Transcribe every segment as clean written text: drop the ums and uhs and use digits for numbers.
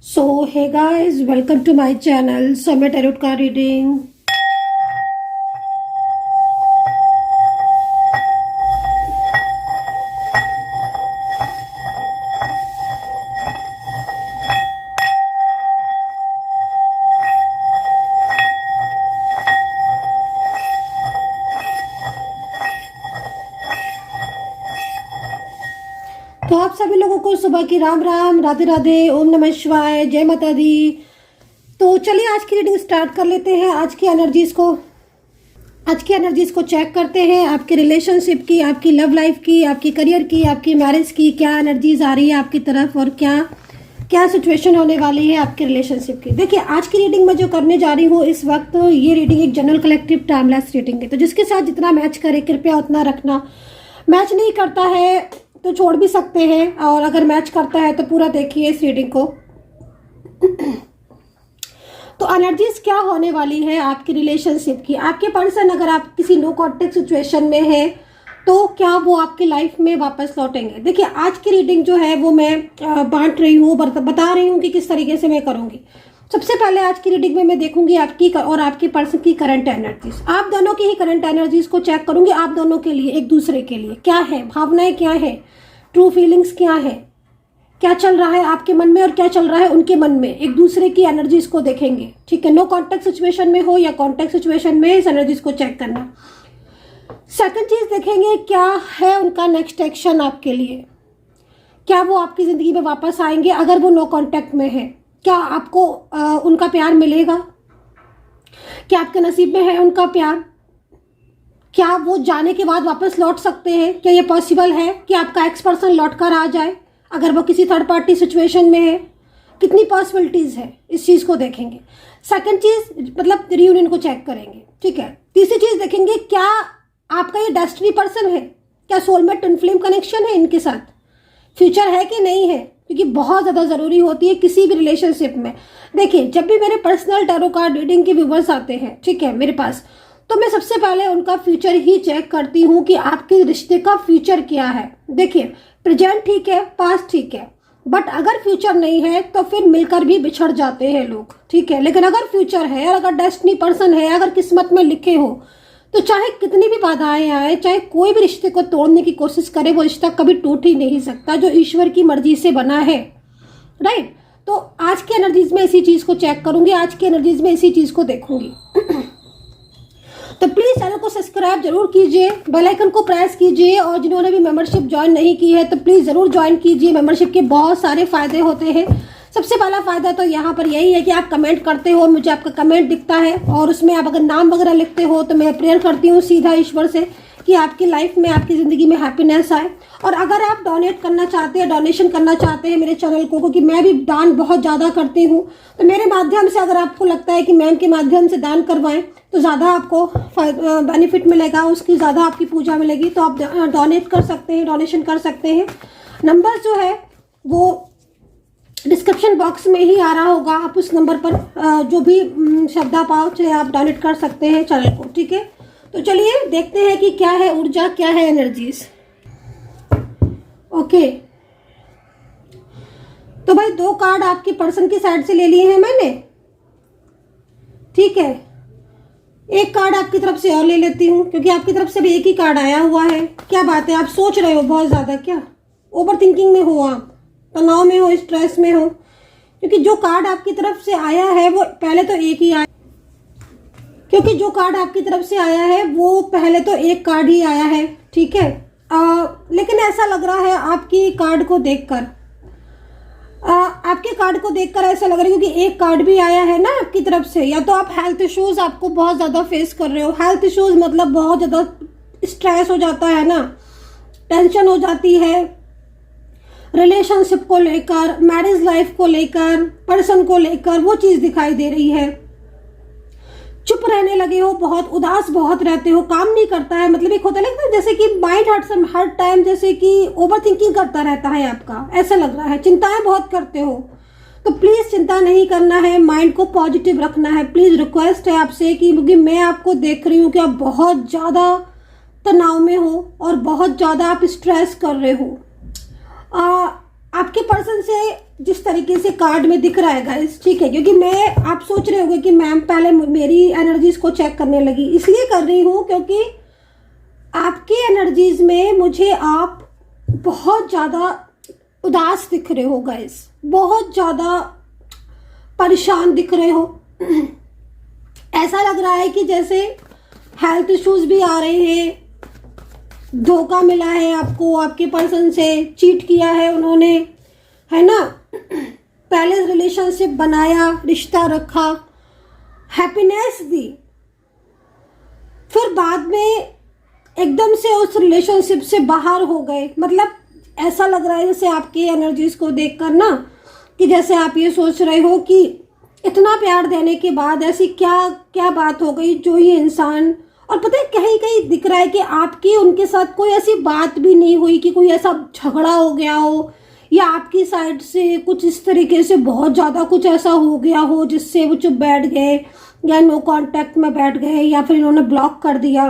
So hey guys, welcome to my channel Summit Tarot Card Reading. तो आप सभी लोगों को सुबह की राम राम, राधे राधे, ओम नमः शिवाय, जय माता दी। तो चलिए आज की रीडिंग स्टार्ट कर लेते हैं। आज की एनर्जीज को चेक करते हैं। आपके रिलेशनशिप की, आपकी लव लाइफ की, आपकी करियर की, आपकी मैरिज की क्या एनर्जीज आ रही है आपकी तरफ और क्या सिचुएशन होने वाली है आपके रिलेशनशिप की। देखिए आज की रीडिंग में जो करने जा रही हूँ इस वक्त, ये रीडिंग एक जनरल कलेक्टिव टाइमलेस रीडिंग है। तो जिसके साथ जितना मैच करे कृपया उतना रखना। मैच नहीं करता है तो छोड़ भी सकते हैं, और अगर मैच करता है तो पूरा देखिए इस रीडिंग को। तो एनर्जीज क्या होने वाली है आपकी रिलेशनशिप की। आपके पर्सन अगर आप किसी नो कॉन्टेक्ट सिचुएशन में है तो क्या वो आपकी लाइफ में वापस लौटेंगे। देखिए आज की रीडिंग जो है वो मैं बांट रही हूँ, बता रही हूँ कि किस तरीके से मैं करूँगी। सबसे पहले आज की रीडिंग में मैं देखूंगी आपकी और आपके पर्सन की करंट एनर्जीज। आप दोनों की ही करंट एनर्जीज को चेक करूंगी। आप दोनों के लिए, एक दूसरे के लिए क्या है, भावनाएं क्या है, ट्रू फीलिंग्स क्या है, क्या चल रहा है आपके मन में और क्या चल रहा है उनके मन में। एक दूसरे की एनर्जीज को देखेंगे, ठीक है। नो कॉन्टेक्ट सिचुएशन में हो या कॉन्टेक्ट सिचुएशन में, इस एनर्जीज को चेक करना। सेकंड चीज देखेंगे क्या है उनका नेक्स्ट एक्शन आपके लिए। क्या वो आपकी जिंदगी में वापस आएंगे अगर वो नो कॉन्टेक्ट में है। क्या आपको उनका प्यार मिलेगा, क्या आपके नसीब में है उनका प्यार। क्या वो जाने के बाद वापस लौट सकते हैं, क्या ये पॉसिबल है कि आपका एक्स पर्सन लौट कर आ जाए अगर वो किसी थर्ड पार्टी सिचुएशन में है। कितनी पॉसिबिलिटीज है इस चीज को देखेंगे। सेकंड चीज मतलब रियूनियन को चेक करेंगे, ठीक है। तीसरी चीज देखेंगे क्या आपका ये डेस्टिनी पर्सन है, क्या सोलमेट ट्विन फ्लेम कनेक्शन है इनके साथ, फ्यूचर है कि नहीं है, क्योंकि बहुत ज़्यादा ज़रूरी होती है किसी भी रिलेशनशिप में। देखिए जब भी मेरे पर्सनल टैरो कार्ड रीडिंग के व्यूवर्स आते हैं, ठीक है, मेरे पास, तो मैं सबसे पहले उनका फ्यूचर ही चेक करती हूँ कि आपके रिश्ते का फ्यूचर क्या है। देखिए प्रेजेंट ठीक है, पास्ट ठीक है, बट अगर फ्यूचर नहीं है तो फिर मिलकर भी बिछड़ जाते हैं लोग, ठीक है। लेकिन अगर फ्यूचर है और अगर डेस्टिनी पर्सन है, अगर किस्मत में लिखे हो, तो चाहे कितनी भी बाधाएं आए, चाहे कोई भी रिश्ते को तोड़ने की कोशिश करे, वो रिश्ता कभी टूट ही नहीं सकता जो ईश्वर की मर्जी से बना है, राइट। तो आज की एनर्जीज में इसी चीज को चेक करूंगी, आज की एनर्जीज में इसी चीज को देखूंगी। तो प्लीज चैनल को सब्सक्राइब जरूर कीजिए, बेल आइकन को प्रेस कीजिए, और जिन्होंने भी मेंबरशिप ज्वाइन नहीं की है तो प्लीज जरूर ज्वाइन कीजिए। मेंबरशिप के बहुत सारे फायदे होते हैं। सबसे पहला फायदा तो यहाँ पर यही है कि आप कमेंट करते हो, मुझे आपका कमेंट दिखता है, और उसमें आप अगर नाम वगैरह लिखते हो तो मैं प्रेयर करती हूँ सीधा ईश्वर से कि आपकी लाइफ में, आपकी ज़िंदगी में हैप्पीनेस आए। और अगर आप डोनेट करना चाहते हैं, डोनेशन करना चाहते हैं मेरे चैनल को, क्योंकि मैं भी दान बहुत ज़्यादा करती हूँ, तो मेरे माध्यम से अगर आपको लगता है कि मैम के माध्यम से दान करवाएं तो ज़्यादा आपको बेनिफिट मिलेगा, उसकी ज़्यादा आपकी पूजा मिलेगी, तो आप डोनेट कर सकते हैं, डोनेशन कर सकते हैं। नंबर जो है वो डिस्क्रिप्शन बॉक्स में ही आ रहा होगा, आप उस नंबर पर जो भी शब्द पाओ चाहे आप डोनेट कर सकते हैं चैनल को, ठीक है। तो चलिए देखते हैं कि क्या है ऊर्जा, क्या है एनर्जीज। ओके, तो भाई 2 कार्ड आपके पर्सन की साइड से ले लिए हैं मैंने, ठीक है। एक कार्ड आपकी तरफ से और ले लेती हूँ, क्योंकि आपकी तरफ से भी एक ही कार्ड आया हुआ है। क्या बात है, आप सोच रहे हो बहुत ज्यादा, क्या ओवर थिंकिंग में हो, आप तनाव में हो, स्ट्रेस में हो, क्योंकि जो कार्ड आपकी तरफ से आया है वो पहले तो एक ही आया, क्योंकि जो कार्ड आपकी तरफ से आया है वो पहले तो एक कार्ड ही आया है, ठीक है। लेकिन ऐसा लग रहा है आपकी कार्ड को देखकर, आपके कार्ड को देखकर ऐसा लग रहा है, क्योंकि एक कार्ड भी आया है ना आपकी तरफ से, या तो आप हेल्थ इश्यूज आपको बहुत ज़्यादा फेस कर रहे हो। हेल्थ इश्यूज मतलब बहुत ज़्यादा स्ट्रेस हो जाता है ना, टेंशन हो जाती है रिलेशनशिप को लेकर, मैरिज लाइफ को लेकर, पर्सन को लेकर, वो चीज़ दिखाई दे रही है। चुप रहने लगे हो, बहुत उदास बहुत रहते हो, काम नहीं करता है, मतलब एक होता है जैसे कि माइंड हर टाइम जैसे कि ओवर थिंकिंग करता रहता है आपका, ऐसा लग रहा है। चिंताएं बहुत करते हो, तो प्लीज चिंता नहीं करना है, माइंड को पॉजिटिव रखना है। प्लीज रिक्वेस्ट है आपसे कि क्योंकि मैं आपको देख रही हूँ कि आप बहुत ज़्यादा तनाव में हो और बहुत ज़्यादा आप स्ट्रेस कर रहे हो। आपके पर्सन से जिस तरीके से कार्ड में दिख रहा है गाइस, ठीक है, क्योंकि मैं, आप सोच रहे होंगे कि मैम पहले मेरी एनर्जीज को चेक करने लगी, इसलिए कर रही हूँ क्योंकि आपकी एनर्जीज में मुझे आप बहुत ज़्यादा उदास दिख रहे हो गाइस, बहुत ज़्यादा परेशान दिख रहे हो। ऐसा लग रहा है कि जैसे हेल्थ इश्यूज भी आ रहे हैं, धोखा मिला है आपको, आपके पर्सन से चीट किया है उन्होंने, है ना। पहले रिलेशनशिप बनाया, रिश्ता रखा, हैप्पीनेस दी, फिर बाद में एकदम से उस रिलेशनशिप से बाहर हो गए। मतलब ऐसा लग रहा है जैसे आपकी एनर्जीज को देखकर ना, कि जैसे आप ये सोच रहे हो कि इतना प्यार देने के बाद ऐसी क्या क्या बात हो गई जो ये इंसान, और पता है कहीं कहीं दिख रहा है कि आपकी उनके साथ कोई ऐसी बात भी नहीं हुई कि कोई ऐसा झगड़ा हो गया हो, या आपकी साइड से कुछ इस तरीके से बहुत ज़्यादा कुछ ऐसा हो गया हो जिससे वो चुप बैठ गए, या नो कांटेक्ट में बैठ गए, या फिर इन्होंने ब्लॉक कर दिया।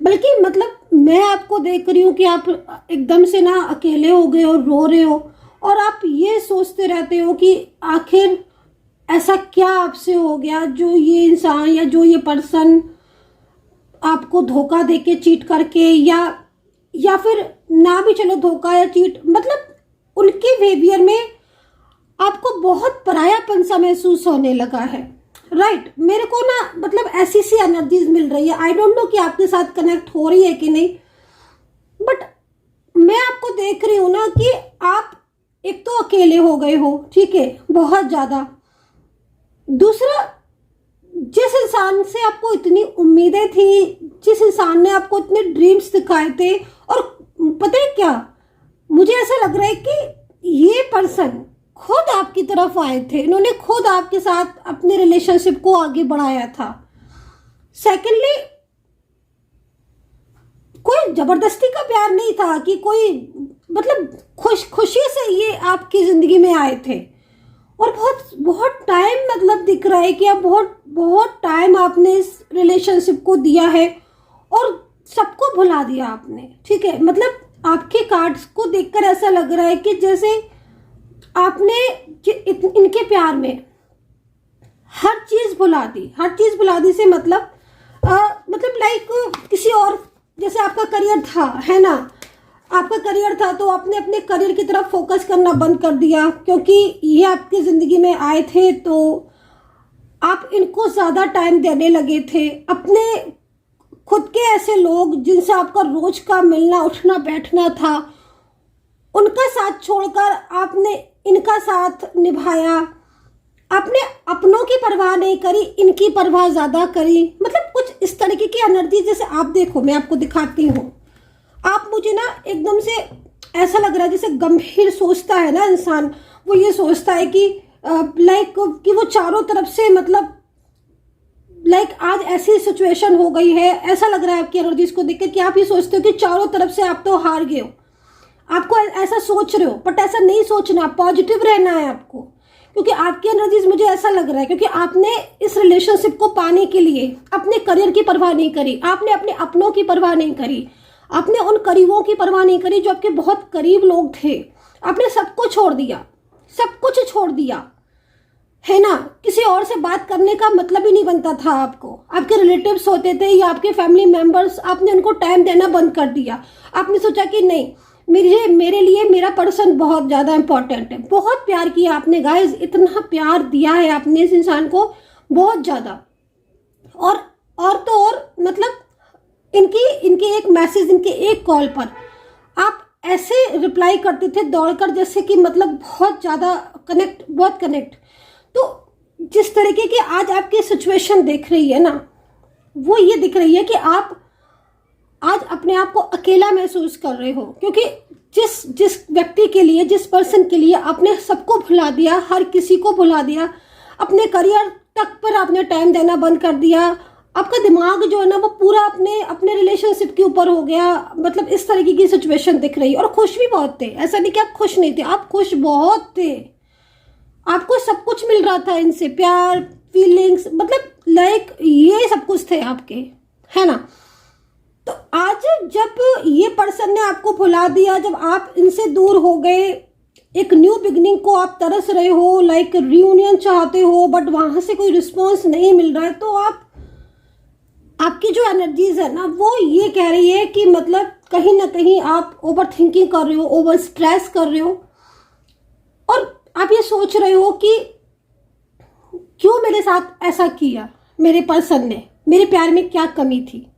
बल्कि मतलब मैं आपको देख रही हूँ कि आप एकदम से ना अकेले हो गए और रो रहे हो, और आप ये सोचते रहते हो कि आखिर ऐसा क्या आपसे हो गया जो ये इंसान या जो ये पर्सन आपको धोखा देके चीट करके, या फिर ना भी चलो धोखा या चीट, मतलब उनके बिहेवियर में आपको बहुत परायापन सा महसूस होने लगा है, राइट। मेरे को ना मतलब ऐसी सी एनर्जीज मिल रही है, आई डोंट नो कि आपके साथ कनेक्ट हो रही है कि नहीं, बट मैं आपको देख रही हूँ ना कि आप एक तो अकेले हो गए हो, ठीक है, बहुत ज़्यादा। दूसरा, जिस इंसान से आपको इतनी उम्मीदें थी, जिस इंसान ने आपको इतने ड्रीम्स दिखाए थे, और पता है क्या, मुझे ऐसा लग रहा है कि ये पर्सन खुद आपकी तरफ आए थे, इन्होंने खुद आपके साथ अपने रिलेशनशिप को आगे बढ़ाया था। सेकेंडली, कोई जबरदस्ती का प्यार नहीं था कि कोई, मतलब खुशी से ये आपकी जिंदगी में आए थे, और बहुत बहुत टाइम मतलब दिख रहा है कि आप बहुत टाइम आपने इस रिलेशनशिप को दिया है और सबको भुला दिया आपने, ठीक है। मतलब आपके कार्ड्स को देखकर ऐसा लग रहा है कि जैसे आपने इनके प्यार में हर चीज भुला दी, हर चीज भुला दी से मतलब लाइक किसी और, जैसे आपका करियर था, है ना, आपका करियर था तो आपने अपने करियर की तरफ फोकस करना बंद कर दिया, क्योंकि ये आपकी ज़िंदगी में आए थे तो आप इनको ज़्यादा टाइम देने लगे थे। अपने खुद के ऐसे लोग जिनसे आपका रोज का मिलना उठना बैठना था, उनका साथ छोड़कर आपने इनका साथ निभाया। आपने अपनों की परवाह नहीं करी, इनकी परवाह ज़्यादा करी। मतलब कुछ इस तरीके की एनर्जी, जैसे आप देखो, मैं आपको दिखाती हूँ, आप मुझे ना एकदम से ऐसा लग रहा है जैसे गंभीर सोचता है ना इंसान, वो ये सोचता है कि लाइक कि वो चारों तरफ से, मतलब लाइक आज ऐसी सिचुएशन हो गई है, ऐसा लग रहा है आपकी एनर्जीज को देखकर कि आप ये सोचते हो कि चारों तरफ से आप तो हार गए हो। आपको ऐसा सोच रहे हो, बट ऐसा नहीं सोचना, पॉजिटिव रहना है आपको, क्योंकि आपकी एनर्जीज, मुझे ऐसा लग रहा है, क्योंकि आपने इस रिलेशनशिप को पाने के लिए अपने करियर की परवाह नहीं करी, आपने अपने अपनों की परवाह नहीं करी, आपने उन करीबों की परवाह नहीं करी जो आपके बहुत करीब लोग थे। आपने सब कुछ छोड़ दिया, सब कुछ छोड़ दिया, है ना। किसी और से बात करने का मतलब ही नहीं बनता था आपको। आपके रिलेटिव्स होते थे या आपके फैमिली मेंबर्स, आपने उनको टाइम देना बंद कर दिया। आपने सोचा कि नहीं, मेरे लिए मेरा पर्सन बहुत ज़्यादा इंपॉर्टेंट है। बहुत प्यार किया आपने गाइस, इतना प्यार दिया है आपने इस इंसान को, बहुत ज़्यादा। और तो और मतलब इनके एक मैसेज, इनके एक कॉल पर आप ऐसे रिप्लाई करते थे दौड़कर, जैसे कि मतलब बहुत ज़्यादा बहुत कनेक्ट। तो जिस तरीके की आज आपकी सिचुएशन देख रही है ना, वो ये दिख रही है कि आप आज अपने आप को अकेला महसूस कर रहे हो, क्योंकि जिस व्यक्ति के लिए, जिस पर्सन के लिए आपने सबको भुला दिया, हर किसी को भुला दिया, अपने करियर तक पर आपने टाइम देना बंद कर दिया। आपका दिमाग जो है ना वो पूरा अपने रिलेशनशिप के ऊपर हो गया। मतलब इस तरीके की सिचुएशन दिख रही है। और खुश भी बहुत थे, ऐसा नहीं कि आप खुश नहीं थे, आप खुश बहुत थे। आपको सब कुछ मिल रहा था इनसे, प्यार, फीलिंग्स, मतलब लाइक ये सब कुछ थे आपके, है ना। तो आज जब ये पर्सन ने आपको भुला दिया, जब आप इनसे दूर हो गए, एक न्यू बिगनिंग को आप तरस रहे हो, लाइक रियूनियन चाहते हो, बट वहां से कोई रिस्पॉन्स नहीं मिल रहा है, तो आपकी जो एनर्जीज है ना वो ये कह रही है कि मतलब कहीं ना कहीं आप ओवर थिंकिंग कर रहे हो, ओवर स्ट्रेस कर रहे हो, और आप ये सोच रहे हो कि क्यों मेरे साथ ऐसा किया, मेरे पर्सन ने, मेरे प्यार में क्या कमी थी,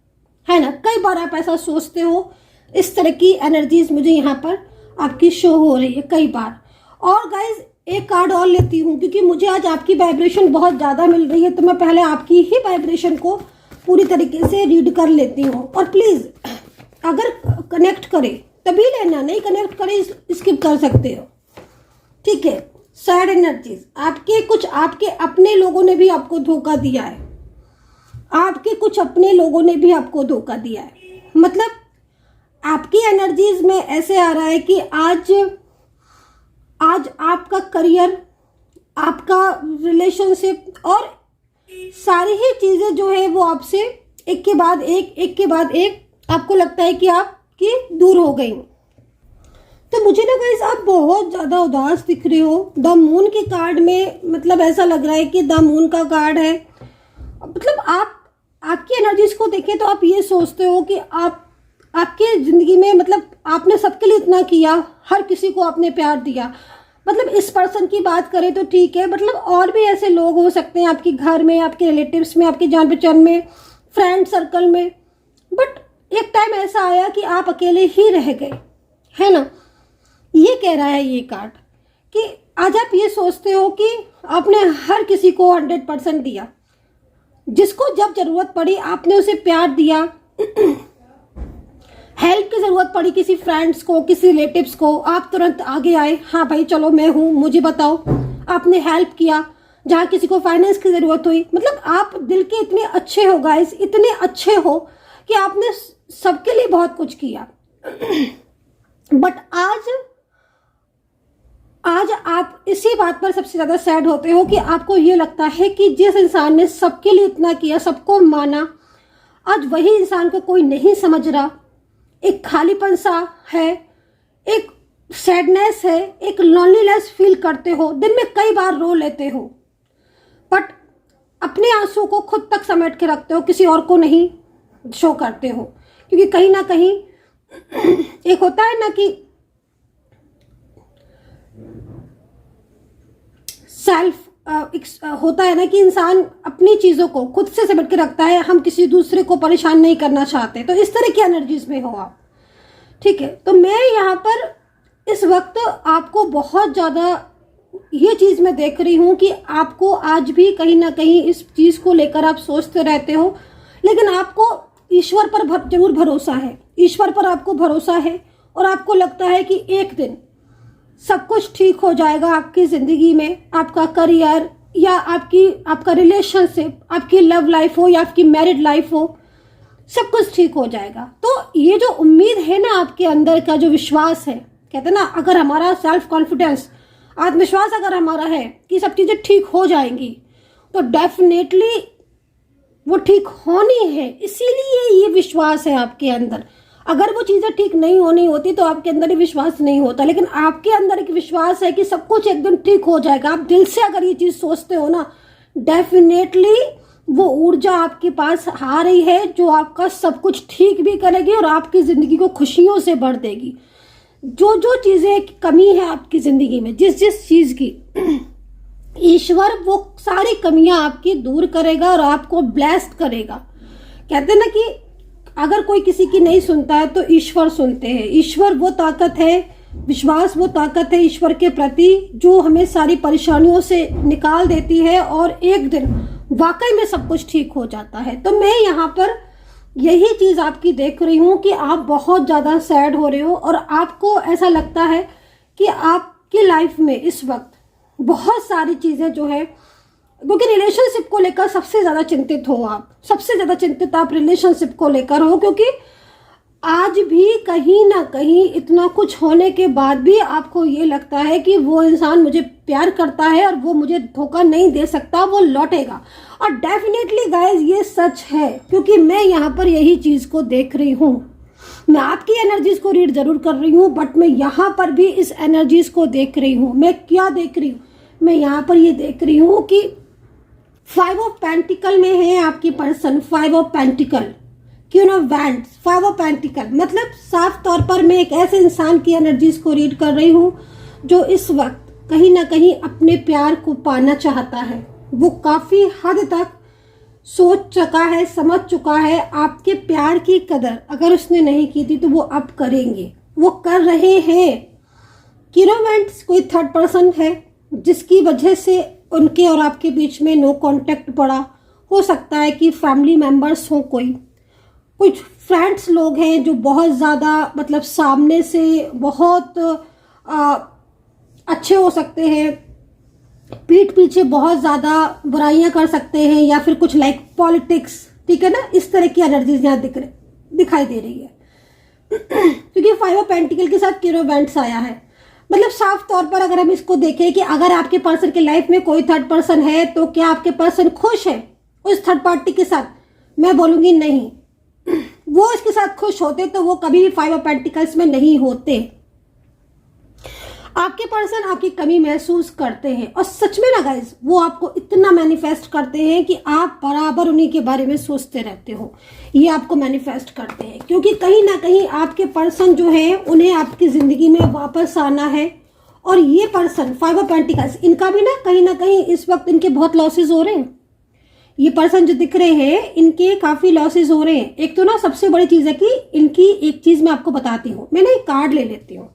है ना। कई बार आप ऐसा सोचते हो। इस तरह की एनर्जीज मुझे यहाँ पर आपकी शो हो रही है कई बार। और गाइज एक कार्ड और लेती हूँ क्योंकि मुझे आज आपकी वाइब्रेशन बहुत ज़्यादा मिल रही है, तो मैं पहले आपकी ही वाइब्रेशन को पूरी तरीके से रीड कर लेती हूँ। और प्लीज़ अगर कनेक्ट करे तभी लेना, नहीं कनेक्ट करे स्किप कर सकते हो, ठीक है। सैड एनर्जीज, आपके अपने लोगों ने भी आपको धोखा दिया है, आपके कुछ अपने लोगों ने भी आपको धोखा दिया है। मतलब आपकी एनर्जीज में ऐसे आ रहा है कि आज आपका करियर, आपका रिलेशनशिप और सारी ही चीजें जो है वो आपसे एक के बाद एक आपको लगता है कि आपकी दूर हो गई। तो मुझे ना गाइस आप बहुत ज़्यादा उदास दिख रहे हो। द मून के कार्ड में मतलब ऐसा लग रहा है कि द मून का कार्ड है। मतलब आपकी एनर्जीज को देखें तो आप ये सोचते हो कि आपके ज़िंदगी में मतलब आपने सबके लिए इतना किया, हर किसी को आपने प्यार दिया। मतलब इस पर्सन की बात करें तो ठीक है, मतलब और भी ऐसे लोग हो सकते हैं आपके घर में, आपके रिलेटिव्स में, आपके जान पहचान में, फ्रेंड सर्कल में, बट एक टाइम ऐसा आया कि आप अकेले ही रह गए, है ना। ये कह रहा है ये कार्ड कि आज आप ये सोचते हो कि आपने हर किसी को 100% दिया, जिसको जब जरूरत पड़ी आपने उसे प्यार दिया। हेल्प की ज़रूरत पड़ी किसी फ्रेंड्स को, किसी रिलेटिव्स को, आप तुरंत आगे आए, हाँ भाई चलो मैं हूँ, मुझे बताओ। आपने हेल्प किया जहाँ किसी को फाइनेंस की ज़रूरत हुई। मतलब आप दिल के इतने अच्छे हो गाइस, इतने अच्छे हो कि आपने सबके लिए बहुत कुछ किया। बट आज आप इसी बात पर सबसे ज़्यादा सैड होते हो कि आपको ये लगता है कि जिस इंसान ने सबके लिए इतना किया, सबको माना, आज वही इंसान को कोई नहीं समझ रहा। एक खालीपन सा है, एक सैडनेस है, एक लॉनलीनेस फील करते हो, दिन में कई बार रो लेते हो, बट अपने आंसू को खुद तक समेट के रखते हो, किसी और को नहीं शो करते हो। क्योंकि कहीं ना कहीं एक होता है ना कि सेल्फ होता है ना कि इंसान अपनी चीज़ों को खुद से समेट के रखता है, हम किसी दूसरे को परेशान नहीं करना चाहते। तो इस तरह की एनर्जीज में हो आप, ठीक है। तो मैं यहाँ पर इस वक्त आपको बहुत ज़्यादा ये चीज़ मैं देख रही हूँ कि आपको आज भी कहीं ना कहीं इस चीज़ को लेकर आप सोचते रहते हो, लेकिन आपको ईश्वर पर जरूर भरोसा है, ईश्वर पर आपको भरोसा है, और आपको लगता है कि एक दिन सब कुछ ठीक हो जाएगा आपकी ज़िंदगी में। आपका करियर या आपका रिलेशनशिप, आपकी लव लाइफ हो या आपकी मैरिड लाइफ हो, सब कुछ ठीक हो जाएगा। तो ये जो उम्मीद है ना आपके अंदर का जो विश्वास है, कहते हैं ना अगर हमारा सेल्फ कॉन्फिडेंस, आत्मविश्वास अगर हमारा है कि सब चीज़ें ठीक हो जाएंगी, तो डेफिनेटली वो ठीक होनी है। इसीलिए ये विश्वास है आपके अंदर। अगर वो चीज़ें ठीक नहीं होनी होती तो आपके अंदर ही विश्वास नहीं होता, लेकिन आपके अंदर एक विश्वास है कि सब कुछ एक दिन ठीक हो जाएगा। आप दिल से अगर ये चीज़ सोचते हो ना, डेफिनेटली वो ऊर्जा आपके पास आ रही है जो आपका सब कुछ ठीक भी करेगी और आपकी ज़िंदगी को खुशियों से भर देगी। जो जो चीज़ें कमी है आपकी ज़िंदगी में, जिस जिस चीज़ की, ईश्वर वो सारी कमियां आपकी दूर करेगा और आपको ब्लेस्ड करेगा। कहते हैं ना कि अगर कोई किसी की नहीं सुनता है तो ईश्वर सुनते हैं। ईश्वर वो ताकत है, विश्वास वो ताकत है ईश्वर के प्रति जो हमें सारी परेशानियों से निकाल देती है और एक दिन वाकई में सब कुछ ठीक हो जाता है। तो मैं यहाँ पर यही चीज़ आपकी देख रही हूँ कि आप बहुत ज़्यादा सैड हो रहे हो और आपको ऐसा लगता है कि आपकी लाइफ में इस वक्त बहुत सारी चीज़ें जो है, क्योंकि रिलेशनशिप को लेकर सबसे ज़्यादा चिंतित हो आप, सबसे ज़्यादा चिंतित आप रिलेशनशिप को लेकर हो, क्योंकि आज भी कहीं ना कहीं इतना कुछ होने के बाद भी आपको ये लगता है कि वो इंसान मुझे प्यार करता है और वो मुझे धोखा नहीं दे सकता, वो लौटेगा। और डेफिनेटली गाइज ये सच है, क्योंकि मैं यहाँ पर यही चीज़ को देख रही हूँ। मैं आपकी एनर्जीज को रीड जरूर कर रही हूँ, बट मैं यहाँ पर भी इस एनर्जीज को देख रही हूँ। मैं क्या देख रही हूँ? मैं यहाँ पर ये देख रही हूँ कि 5 ऑफ पेंटिकल में है आपकी person. 5 of pentacle, queen of wands, 5 of pentacle, मतलब साफ तौर पर मैं एक ऐसे इंसान की एनर्जीज को रीड कर रही हूँ जो इस वक्त कहीं ना कहीं अपने प्यार को पाना चाहता है। वो काफी हद तक सोच चुका है, समझ चुका है। आपके प्यार की कदर अगर उसने नहीं की थी तो वो अब करेंगे, वो कर रहे हैं। किरोवेंट्स कोई थर्ड पर्सन है जिसकी वजह से उनके और आपके बीच में नो कांटेक्ट पड़ा। हो सकता है कि फैमिली मेंबर्स हो, कोई कुछ फ्रेंड्स लोग हैं जो बहुत ज़्यादा मतलब सामने से बहुत अच्छे हो सकते हैं, पीठ पीछे बहुत ज़्यादा बुराइयां कर सकते हैं, या फिर कुछ लाइक पॉलिटिक्स, ठीक है ना, इस तरह की एनर्जीज यहाँ दिखाई दे रही है। क्योंकि 5 ऑफ पेंटिकल के साथ किरोवेंट्स आया है। मतलब साफ तौर पर अगर हम इसको देखें कि अगर आपके पर्सन की लाइफ में कोई थर्ड पर्सन है तो क्या आपके पर्सन खुश है उस थर्ड पार्टी के साथ? मैं बोलूंगी नहीं। वो इसके साथ खुश होते तो वो कभी भी 5 ऑफ पेंटिकल्स में नहीं होते। आपके पर्सन आपकी कमी महसूस करते हैं, और सच में ना गाइज वो आपको इतना मैनिफेस्ट करते हैं कि आप बराबर उन्हीं के बारे में सोचते रहते हो। ये आपको मैनिफेस्ट करते हैं क्योंकि कहीं ना कहीं आपके पर्सन जो है उन्हें आपकी ज़िंदगी में वापस आना है। और ये पर्सन 5 ऑफ पेंटिकल्स, इनका भी ना कहीं इस वक्त इनके बहुत लॉसेज हो रहे हैं। ये पर्सन जो दिख रहे हैं इनके काफ़ी लॉसेज हो रहे हैं। एक तो ना सबसे बड़ी चीज़ है कि इनकी एक चीज़ मैं आपको बताती हूँ। मैं ना एक कार्ड ले लेती हूँ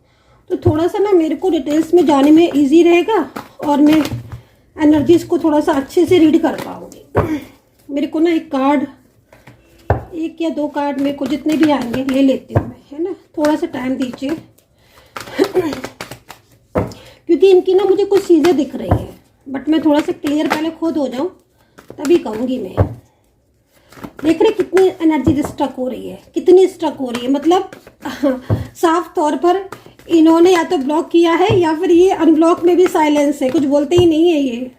तो थोड़ा सा ना मेरे को डिटेल्स में जाने में इजी रहेगा और मैं एनर्जीज को थोड़ा सा अच्छे से रीड कर पाऊंगी। मेरे को ना एक कार्ड, 1 या 2 कार्ड मेरे को जितने भी आएंगे ले लेती हूँ मैं, है ना। थोड़ा सा टाइम दीजिए क्योंकि इनकी ना मुझे कुछ चीज़ें दिख रही हैं, बट मैं थोड़ा सा क्लियर पहले खुद हो जाऊँ तभी कहूँगी मैं। देख रहे कितनी एनर्जी स्ट्रक हो रही है, कितनी स्ट्रक हो रही है। मतलब साफ तौर पर इन्होंने या तो ब्लॉक किया है या फिर ये अनब्लॉक में भी साइलेंस है, कुछ बोलते ही नहीं है, ये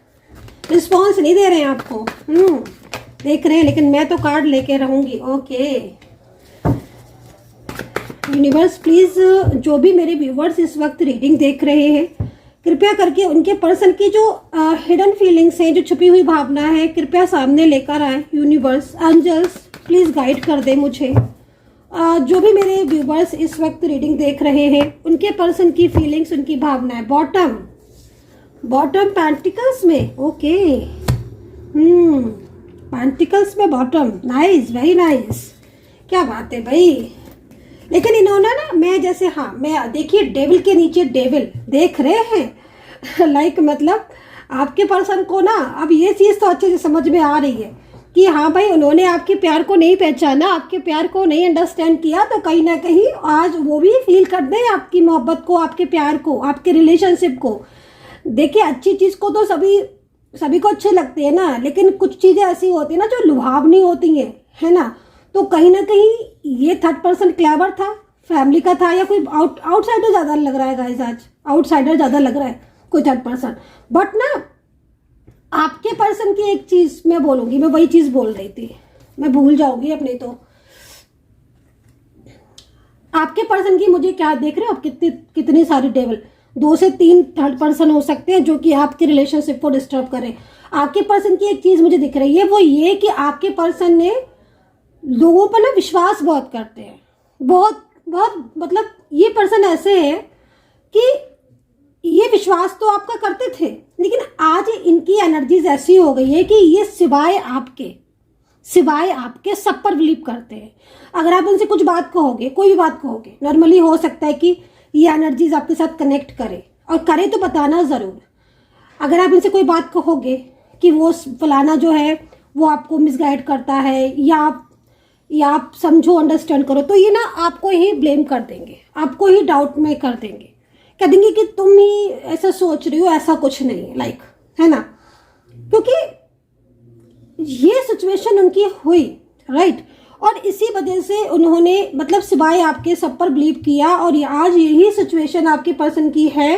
रिस्पॉन्स नहीं दे रहे हैं आपको। देख रहे हैं, लेकिन मैं तो कार्ड लेके रहूंगी। ओके यूनिवर्स, प्लीज जो भी मेरे व्यूवर्स इस वक्त रीडिंग देख रहे हैं, कृपया करके उनके पर्सन की जो हिडन फीलिंग्स है, जो छुपी हुई भावना है, कृपया सामने लेकर आए। यूनिवर्स, एंजल्स प्लीज गाइड कर दे मुझे। जो भी मेरे व्यूवर्स इस वक्त रीडिंग देख रहे हैं उनके पर्सन की फीलिंग्स, उनकी भावनाएं। बॉटम पेंटिकल्स में, ओके पेंटिकल्स में बॉटम, नाइस, वेरी नाइस, क्या बात है भाई। लेकिन इन्होंने ना, मैं जैसे, हाँ मैं देखिए डेविल के नीचे डेविल देख रहे हैं लाइक मतलब आपके पर्सन को ना अब ये चीज़ तो अच्छे से समझ में आ रही है कि हाँ भाई उन्होंने आपके प्यार को नहीं पहचाना, आपके प्यार को नहीं अंडरस्टैंड किया, तो कहीं ना कहीं आज वो भी फील कर दे आपकी मोहब्बत को, आपके प्यार को, आपके रिलेशनशिप को। देखिए अच्छी चीज़ को तो सभी को अच्छे लगते हैं ना, लेकिन कुछ चीज़ें ऐसी होती है ना जो लुभावनी होती हैं, है ना। तो कहीं ना कहीं ये थर्ड पर्सन क्लेवर था, फैमिली का था, या कोई आउटसाइडर ज़्यादा लग रहा है गाइस, आज आउटसाइडर ज़्यादा लग रहा है कोई थर्ड पर्सन। बट ना आपके पर्सन की एक चीज मैं बोलूंगी, मैं वही चीज बोल रही थी, मैं भूल जाऊंगी अपने। तो आपके पर्सन की मुझे क्या देख रहे हो आप, कितनी सारी डेविल, 2 से 3 थर्ड पर्सन हो सकते हैं जो कि आपके रिलेशनशिप को डिस्टर्ब करें। आपके पर्सन की एक चीज मुझे दिख रही है, वो ये कि आपके पर्सन ने लोगों पर ना विश्वास बहुत करते हैं, बहुत बहुत, मतलब ये पर्सन ऐसे है कि ये विश्वास तो आपका करते थे, लेकिन आज इनकी एनर्जीज ऐसी हो गई है कि ये सिवाय आपके सब पर बिलीव करते हैं। अगर आप उनसे कुछ बात कहोगे, कोई भी बात कहोगे, नॉर्मली हो सकता है कि ये एनर्जीज आपके साथ कनेक्ट करे, और करे तो बताना ज़रूर। अगर आप इनसे कोई बात कहोगे कि वो फलाना जो है वो आपको मिसगाइड करता है, या आप समझो, अंडरस्टैंड करो, तो ये ना आपको ही ब्लेम कर देंगे, आपको ही डाउट में कर देंगे, कह देंगे कि तुम ही ऐसा सोच रही हो, ऐसा कुछ नहीं, लाइक, है ना। क्योंकि ये सिचुएशन उनकी हुई, राइट, और इसी वजह से उन्होंने मतलब सिवाय आपके सब पर बिलीव किया। और आज यही सिचुएशन आपके पर्सन की है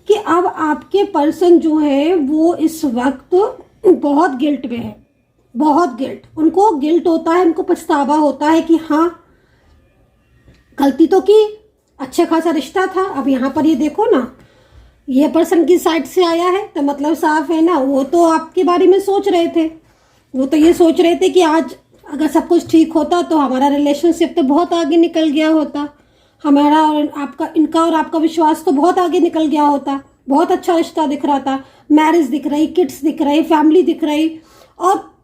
कि अब आपके पर्सन जो है वो इस वक्त बहुत गिल्ट में है, बहुत गिल्ट, उनको गिल्ट होता है, उनको पछतावा होता है कि हाँ गलती तो की, अच्छा खासा रिश्ता था। अब यहाँ पर ये देखो ना, ये पर्सन की साइड से आया है तो मतलब साफ है ना, वो तो आपके बारे में सोच रहे थे। वो तो ये सोच रहे थे कि आज अगर सब कुछ ठीक होता तो हमारा रिलेशनशिप तो बहुत आगे निकल गया होता, हमारा और आपका, इनका और आपका विश्वास तो बहुत आगे निकल गया होता, बहुत अच्छा रिश्ता दिख रहा था, मैरिज दिख रही, किड्स दिख रही, फैमिली दिख रही। और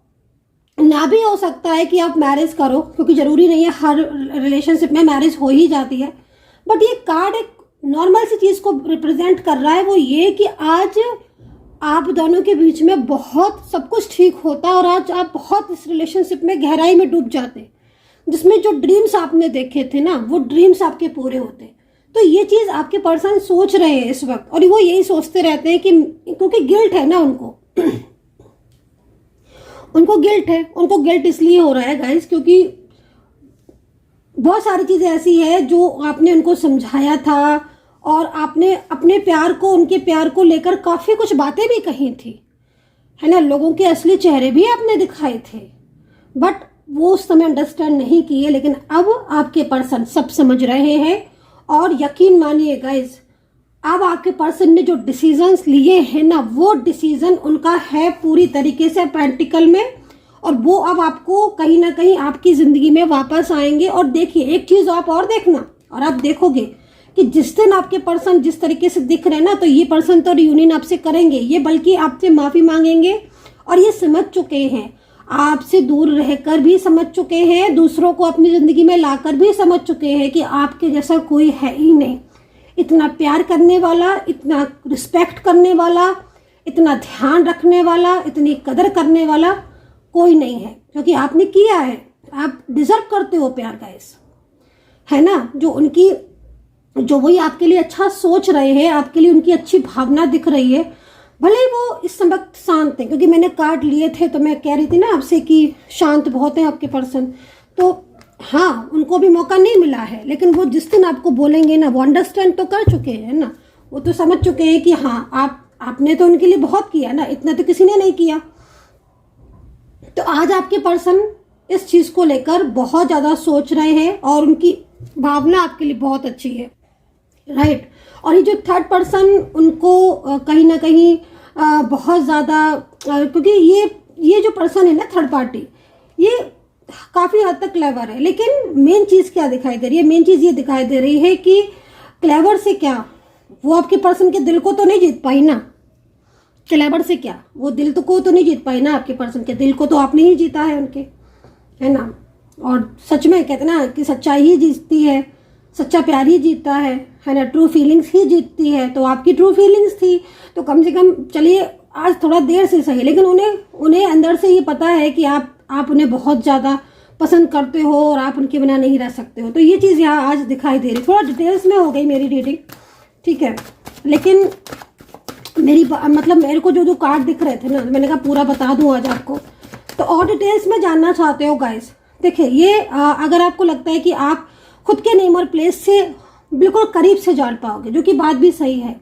ना भी हो सकता है कि आप मैरिज करो, क्योंकि ज़रूरी नहीं है हर रिलेशनशिप में मैरिज हो ही जाती है। बट ये कार्ड एक नॉर्मल सी चीज़ को रिप्रेजेंट कर रहा है, वो ये कि आज आप दोनों के बीच में बहुत सब कुछ ठीक होता और आज आप बहुत इस रिलेशनशिप में गहराई में डूब जाते, जिसमें जो ड्रीम्स आपने देखे थे ना, वो ड्रीम्स आपके पूरे होते। तो ये चीज़ आपके पर्सन सोच रहे हैं इस वक्त, और वो यही सोचते रहते हैं कि क्योंकि गिल्ट है ना उनको उनको गिल्ट है। उनको गिल्ट इसलिए हो रहा है गाइस, क्योंकि बहुत सारी चीज़ें ऐसी है जो आपने उनको समझाया था, और आपने अपने प्यार को, उनके प्यार को लेकर काफ़ी कुछ बातें भी कही थी, है ना। लोगों के असली चेहरे भी आपने दिखाए थे, बट वो उस समय अंडरस्टैंड नहीं किए। लेकिन अब आपके पर्सन सब समझ रहे हैं, और यकीन मानिए गाइस, अब आपके पर्सन ने जो डिसीजंस लिए हैं ना, वो डिसीजन उनका है पूरी तरीके से प्रैक्टिकल में, और वो अब आपको कहीं ना कहीं आपकी ज़िंदगी में वापस आएंगे। और देखिए एक चीज़ आप और देखना, और आप देखोगे कि जिस दिन आपके पर्सन जिस तरीके से दिख रहे हैं ना, तो ये पर्सन तो रियूनियन आपसे करेंगे, ये बल्कि आपसे माफ़ी मांगेंगे। और ये समझ चुके हैं, आपसे दूर रहकर भी समझ चुके हैं, दूसरों को अपनी ज़िंदगी में लाकर भी समझ चुके हैं कि आपके जैसा कोई है ही नहीं। इतना प्यार करने वाला, इतना रिस्पेक्ट करने वाला, इतना ध्यान रखने वाला, इतनी कदर करने वाला कोई नहीं है, क्योंकि आपने किया है। आप डिजर्व करते हो प्यार गाइस, है ना। जो वही आपके लिए अच्छा सोच रहे हैं, आपके लिए उनकी अच्छी भावना दिख रही है, भले ही वो इस वक्त शांत है, क्योंकि मैंने कार्ड लिए थे तो मैं कह रही थी ना आपसे कि शांत बहुत है आपके पर्सन। तो हाँ, उनको भी मौका नहीं मिला है, लेकिन वो जिस दिन आपको बोलेंगे ना, वो अंडरस्टैंड तो कर चुके हैं ना, वो तो समझ चुके हैं कि हाँ आपने तो उनके लिए बहुत किया ना, इतना तो किसी ने नहीं किया। तो आज आपके पर्सन इस चीज़ को लेकर बहुत ज़्यादा सोच रहे हैं, और उनकी भावना आपके लिए बहुत अच्छी है, राइट। और ये जो थर्ड पर्सन, उनको कहीं ना कहीं बहुत ज़्यादा, क्योंकि ये जो पर्सन है ना थर्ड पार्टी, ये काफ़ी हद तक क्लेवर है। लेकिन मेन चीज़ क्या दिखाई दे रही है? मेन चीज़ ये दिखाई दे रही है कि क्लेवर से क्या, वो आपके पर्सन के दिल को तो नहीं जीत पाई ना। क्लेवर से क्या, वो दिल को तो नहीं जीत पाई ना, आपके पर्सन के दिल को तो आपने ही जीता है उनके, है ना। और सच में कहते ना कि सच्चाई ही जीतती है, सच्चा प्यार ही जीतता है ना, ट्रू फीलिंग्स ही जीतती है। तो आपकी ट्रू फीलिंग्स थी, तो कम से कम चलिए आज थोड़ा देर से सही, लेकिन उन्हें अंदर से ये पता है कि आप उन्हें बहुत ज़्यादा पसंद करते हो, और आप उनके बिना नहीं रह सकते हो। तो ये चीज़ यहाँ आज दिखाई दे रही। थोड़ा डिटेल्स में हो गई मेरी रीडिंग, ठीक है, लेकिन मेरे को जो कार्ड दिख रहे थे ना, मैंने कहा पूरा बता दूँ आज आपको। तो और डिटेल्स में जानना चाहते हो गाइस, देखिए ये अगर आपको लगता है कि आप खुद के नेम और प्लेस से बिल्कुल करीब से जान पाओगे, जो कि बात भी सही है।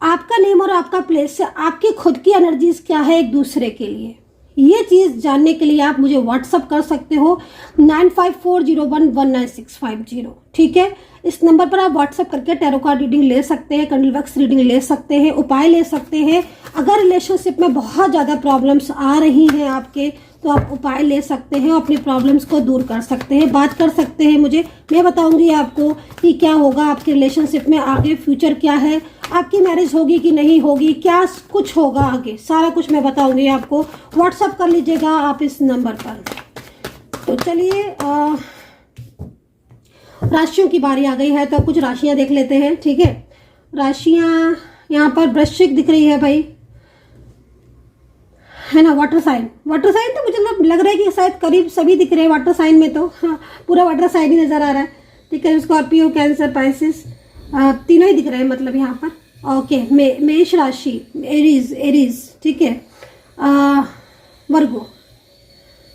आपका नेम और आपका प्लेस से आपकी खुद की एनर्जीज क्या है एक दूसरे के लिए, ये चीज़ जानने के लिए आप मुझे व्हाट्सअप कर सकते हो 9540119650, ठीक है। इस नंबर पर आप व्हाट्सअप करके टैरो कार्ड रीडिंग ले सकते हैं, कैंडल वैक्स रीडिंग ले सकते हैं, उपाय ले सकते हैं। अगर रिलेशनशिप में बहुत ज़्यादा प्रॉब्लम्स आ रही हैं आपके, तो आप उपाय ले सकते हैं, अपनी प्रॉब्लम्स को दूर कर सकते हैं, बात कर सकते हैं मुझे। मैं बताऊंगी आपको कि क्या होगा आपके रिलेशनशिप में आगे, फ्यूचर क्या है, आपकी मैरिज होगी कि नहीं होगी, क्या कुछ होगा आगे, सारा कुछ मैं बताऊंगी आपको। व्हाट्सअप कर लीजिएगा आप इस नंबर पर। तो चलिए राशियों की बारी आ गई है, तो कुछ राशियां देख लेते हैं, ठीक है। राशियां यहाँ पर वृश्चिक दिख रही है भाई, है ना। वाटर साइन तो मुझे लग रहा है कि शायद करीब सभी दिख रहे हैं वाटर साइन में, तो हाँ, पूरा वाटर साइन ही नजर आ रहा है, ठीक है। स्कॉर्पियो, कैंसर, पाइसिस, तीनों ही दिख रहे हैं मतलब यहाँ पर। ओके, मेष राशि, एरीज, ठीक है, वर्गो,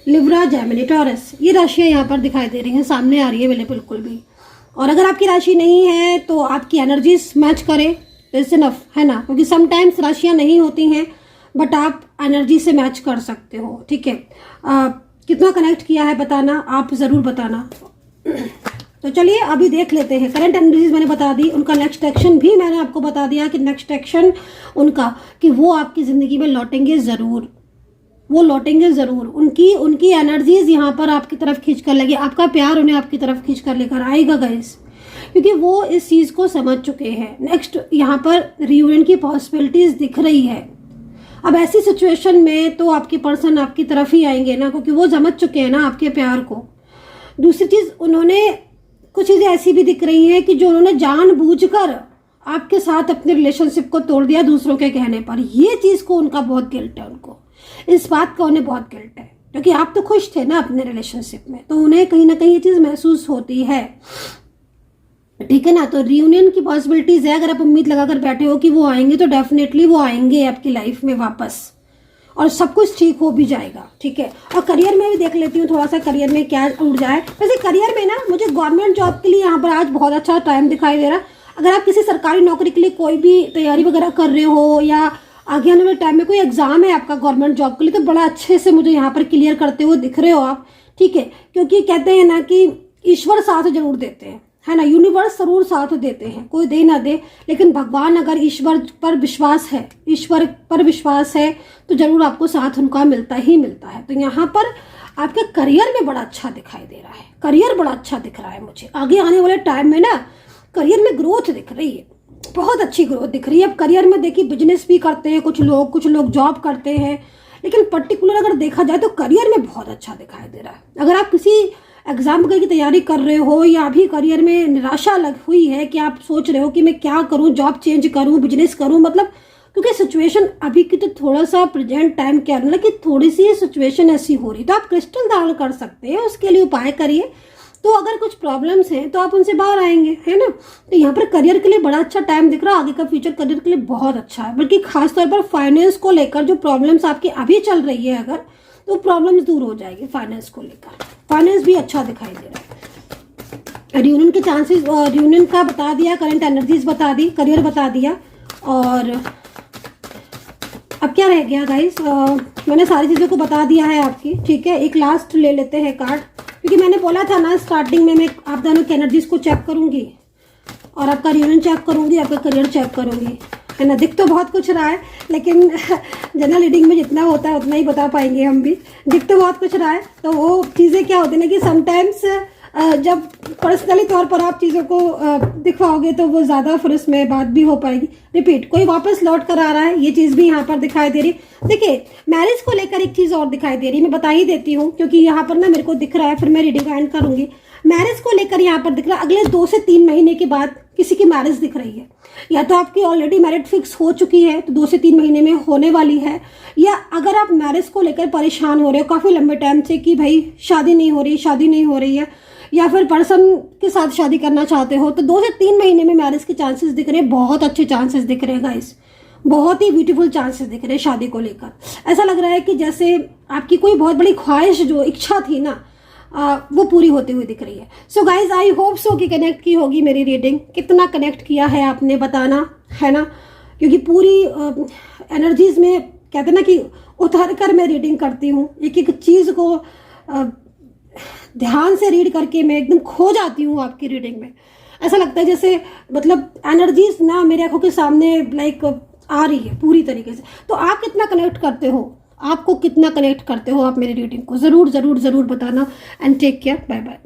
लिब्रा, जेमिनी, टॉरस, ये राशियाँ यहाँ पर दिखाई दे रही हैं, सामने आ रही है मेरे बिल्कुल भी। और अगर आपकी राशि नहीं है तो आपकी एनर्जीज मैच करें, इट्स इनफ, है ना, क्योंकि समटाइम्स राशियाँ नहीं होती हैं, बट आप एनर्जी से मैच कर सकते हो, ठीक है। कितना कनेक्ट किया है बताना, आप ज़रूर बताना। तो चलिए अभी देख लेते हैं। करंट एनर्जीज मैंने बता दी, उनका नेक्स्ट एक्शन भी मैंने आपको बता दिया कि नेक्स्ट एक्शन उनका कि वो आपकी ज़िंदगी में लौटेंगे ज़रूर, वो लौटेंगे ज़रूर। उनकी एनर्जीज यहाँ पर आपकी तरफ खींच कर लगी, आपका प्यार उन्हें आपकी तरफ खींच कर लेकर आएगा गाइस, क्योंकि वो इस चीज़ को समझ चुके हैं। नेक्स्ट यहाँ पर रियूनियन की पॉसिबिलिटीज़ दिख रही है। अब ऐसी सिचुएशन में तो आपके पर्सन आपकी तरफ ही आएंगे ना, क्योंकि वो समझ चुके हैं ना आपके प्यार को। दूसरी चीज़, उन्होंने कुछ चीज़ें ऐसी भी दिख रही हैं कि जो उन्होंने जानबूझकर आपके साथ अपने रिलेशनशिप को तोड़ दिया दूसरों के कहने पर। ये चीज़ को उनका बहुत गिल्ट है, उनको इस बात का उन्हें बहुत गिल्ट है, क्योंकि आप तो खुश थे ना अपने रिलेशनशिप में, तो उन्हें कहीं ना कहीं ये चीज़ महसूस होती है। ठीक है ना। तो रियूनियन की पॉसिबिलिटीज है। अगर आप उम्मीद लगाकर बैठे हो कि वो आएंगे तो डेफिनेटली वो आएंगे आपकी लाइफ में वापस, और सब कुछ ठीक हो भी जाएगा। ठीक है। और करियर में भी देख लेती हूँ थोड़ा सा, करियर में क्या उड़ जाए। वैसे करियर में ना मुझे गवर्नमेंट जॉब के लिए यहाँ पर आज बहुत अच्छा टाइम दिखाई दे रहा है। अगर आप किसी सरकारी नौकरी के लिए कोई भी तैयारी वगैरह कर रहे हो, या आगे आने वाले टाइम में कोई एग्जाम है आपका गवर्नमेंट जॉब के लिए, तो बड़ा अच्छे से मुझे यहाँ पर क्लियर करते हुए दिख रहे हो आप। ठीक है। क्योंकि कहते हैं ना कि ईश्वर साथ जरूर देते हैं, है ना, यूनिवर्स जरूर साथ देते हैं, कोई दे ना दे, लेकिन भगवान अगर ईश्वर पर विश्वास है, ईश्वर पर विश्वास है, तो जरूर आपको साथ उनका मिलता ही मिलता है। तो यहाँ पर आपके करियर में बड़ा अच्छा दिखाई दे रहा है, करियर बड़ा अच्छा दिख रहा है मुझे। आगे आने वाले टाइम में ना करियर में ग्रोथ दिख रही है, बहुत अच्छी ग्रोथ दिख रही है। अब करियर में देखिए बिजनेस भी करते हैं कुछ लोग जॉब करते हैं, लेकिन पर्टिकुलर अगर देखा जाए तो करियर में बहुत अच्छा दिखाई दे रहा है। अगर आप किसी एग्जाम की तैयारी कर रहे हो, या अभी करियर में निराशा लग हुई है कि आप सोच रहे हो कि मैं क्या करूं, जॉब चेंज करूं, बिजनेस करूं, मतलब क्योंकि सिचुएशन अभी की तो थोड़ा सा प्रेजेंट टाइम क्या है ना कि थोड़ी सी सिचुएशन ऐसी हो रही, तो आप क्रिस्टल धारण कर सकते हैं, उसके लिए उपाय करिए। तो अगर कुछ प्रॉब्लम्स हैं तो आप उनसे बाहर आएंगे, है ना। तो यहाँ पर करियर के लिए बड़ा अच्छा टाइम दिख रहा है, आगे का फ्यूचर करियर के लिए बहुत अच्छा है। बल्कि खासतौर पर फाइनेंस को लेकर जो प्रॉब्लम्स आपकी अभी चल रही है, अगर तो प्रॉब्लम्स दूर हो जाएगी फाइनेंस को लेकर। फाइनेंस भी अच्छा दिखाई दे रहा है। रियूनियन के चांसेस, रियूनियन का बता दिया, करंट एनर्जीज बता दी, करियर बता दिया, और अब क्या रह गया गाइस, मैंने सारी चीज़ों को बता दिया है आपकी। ठीक है। एक लास्ट ले लेते हैं कार्ड, क्योंकि मैंने बोला था ना स्टार्टिंग में मैं आप दोनों की एनर्जीज को चेक करूंगी, और आपका रियूनियन चेक करूंगी, आपका करियर चेक करूंगी, है ना। दिख तो बहुत कुछ रहा है, लेकिन जनरल रीडिंग में जितना होता है उतना ही बता पाएंगे हम भी। दिख तो बहुत कुछ रहा है, तो वो चीज़ें क्या होती है ना कि समटाइम्स जब पर्सनली तौर पर आप चीज़ों को दिखवाओगे तो वो ज़्यादा फिर उसमें बात भी हो पाएगी। रिपीट, कोई वापस लौट कर आ रहा है, ये चीज़ भी यहाँ पर दिखाई दे रही। देखिए मैरिज को लेकर एक चीज़ और दिखाई दे रही है, मैं बता ही देती हूँ क्योंकि यहाँ पर ना मेरे को दिख रहा है, फिर मैं रीडिंग एंड करूँगी। मैरिज को लेकर यहाँ पर दिख रहा है अगले 2 से 3 महीने के बाद किसी की मैरिज दिख रही है, या तो आपकी ऑलरेडी मैरिज फिक्स हो चुकी है तो 2 से 3 महीने में होने वाली है, या अगर आप मैरिज को लेकर परेशान हो रहे हो काफ़ी लंबे टाइम से कि भाई शादी नहीं हो रही है, या फिर पर्सन के साथ शादी करना चाहते हो, तो 2 से 3 महीने में मैरिज के चांसेस दिख रहे हैं, बहुत अच्छे चांसेस दिख रहे हैं गाइस, बहुत ही ब्यूटीफुल चांसेस दिख रहे हैं शादी को लेकर। ऐसा लग रहा है कि जैसे आपकी कोई बहुत बड़ी ख्वाहिश जो इच्छा थी ना वो पूरी होती हुई दिख रही है। So guys I hope so कि कनेक्ट की होगी मेरी रीडिंग। कितना कनेक्ट किया है आपने बताना, है ना, क्योंकि पूरी एनर्जीज में कहते हैं ना कि उतर कर मैं रीडिंग करती हूँ, एक एक चीज़ को ध्यान से रीड करके मैं एकदम खो जाती हूँ आपकी रीडिंग में। ऐसा लगता है जैसे मतलब एनर्जीज ना मेरे आंखों के सामने लाइक आ रही है पूरी तरीके से। तो आप कितना कनेक्ट करते हो, आपको कितना कनेक्ट करते हो आप मेरी रीडिंग को, ज़रूर ज़रूर ज़रूर बताना। And take care, bye bye.